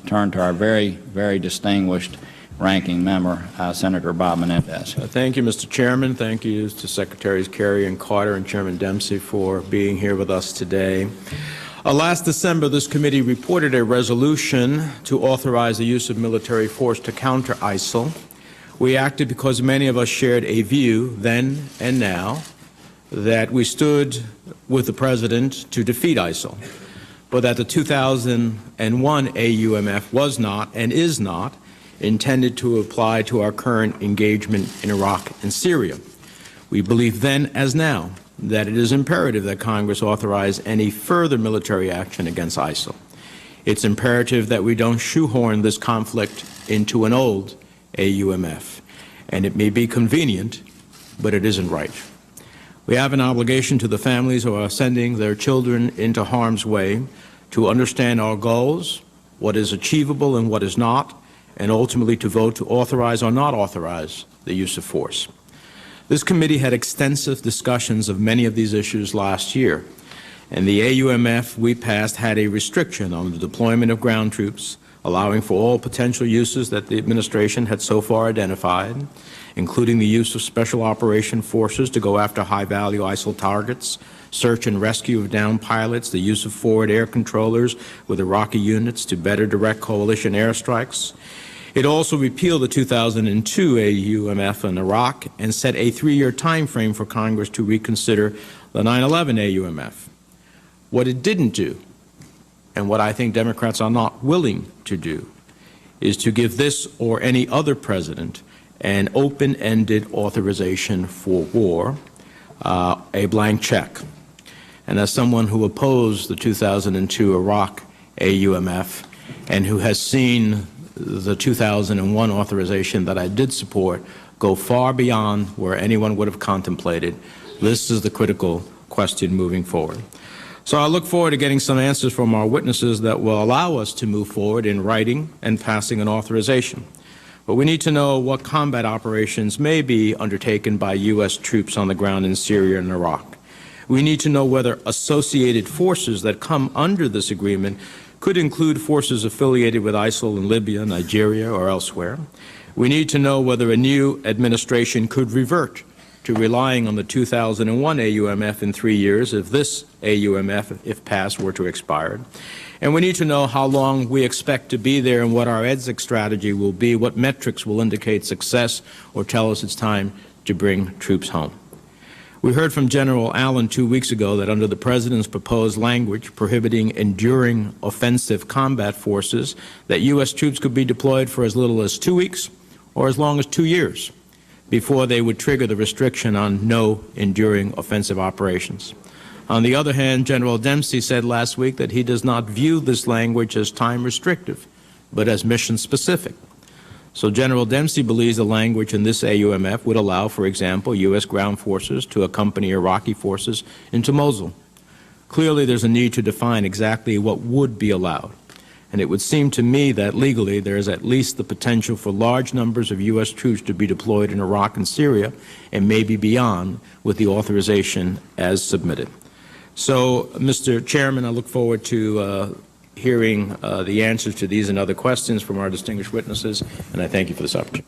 turn to our very distinguished ranking member, Senator Bob Menendez. Thank you, Mr. Chairman. Thank you to Secretaries Kerry and Carter and Chairman Dempsey for being here with us today. Last December, this committee reported a resolution to authorize the use of military force to counter ISIL. We acted because many of us shared a view then and now that we stood with the President to defeat ISIL, but that the 2001 AUMF was not and is not intended to apply to our current engagement in Iraq and Syria. We believe then as now that it is imperative that Congress authorize any further military action against ISIL. It's imperative that we don't shoehorn this conflict into an old AUMF. And it may be convenient, but it isn't right. We have an obligation to the families who are sending their children into harm's way to understand our goals, what is achievable and what is not, and ultimately to vote to authorize or not authorize the use of force. This committee had extensive discussions of many of these issues last year, and the AUMF we passed had a restriction on the deployment of ground troops, allowing for all potential uses that the administration had so far identified, including the use of special operation forces to go after high-value ISIL targets, search and rescue of downed pilots, the use of forward air controllers with Iraqi units to better direct coalition airstrikes. It also repealed the 2002 AUMF in Iraq and set a 3-year time frame for Congress to reconsider the 9/11 AUMF. What it didn't do, and what I think Democrats are not willing to do, is to give this or any other president an open-ended authorization for war, a blank check. And as someone who opposed the 2002 Iraq AUMF and who has seen the 2001 authorization that I did support go far beyond where anyone would have contemplated, this is the critical question moving forward. So I look forward to getting some answers from our witnesses that will allow us to move forward in writing and passing an authorization. But we need to know what combat operations may be undertaken by U.S. troops on the ground in Syria and Iraq. We need to know whether associated forces that come under this agreement could include forces affiliated with ISIL in Libya, Nigeria, or elsewhere. We need to know whether a new administration could revert to relying on the 2001 AUMF in 3 years if this AUMF, if passed, were to expire. And we need to know how long we expect to be there and what our exit strategy will be, what metrics will indicate success or tell us it's time to bring troops home. We heard from General Allen 2 weeks ago that under the President's proposed language prohibiting enduring offensive combat forces, that U.S. troops could be deployed for as little as 2 weeks or as long as 2 years before they would trigger the restriction on no enduring offensive operations. On the other hand, General Dempsey said last week that he does not view this language as time restrictive, but as mission specific. So General Dempsey believes the language in this AUMF would allow, for example, U.S. ground forces to accompany Iraqi forces into Mosul. Clearly, there's a need to define exactly what would be allowed. And it would seem to me that legally there is at least the potential for large numbers of U.S. troops to be deployed in Iraq and Syria, and maybe beyond, with the authorization as submitted. So, Mr. Chairman, I look forward to hearing the answers to these and other questions from our distinguished witnesses, and I thank you for this opportunity.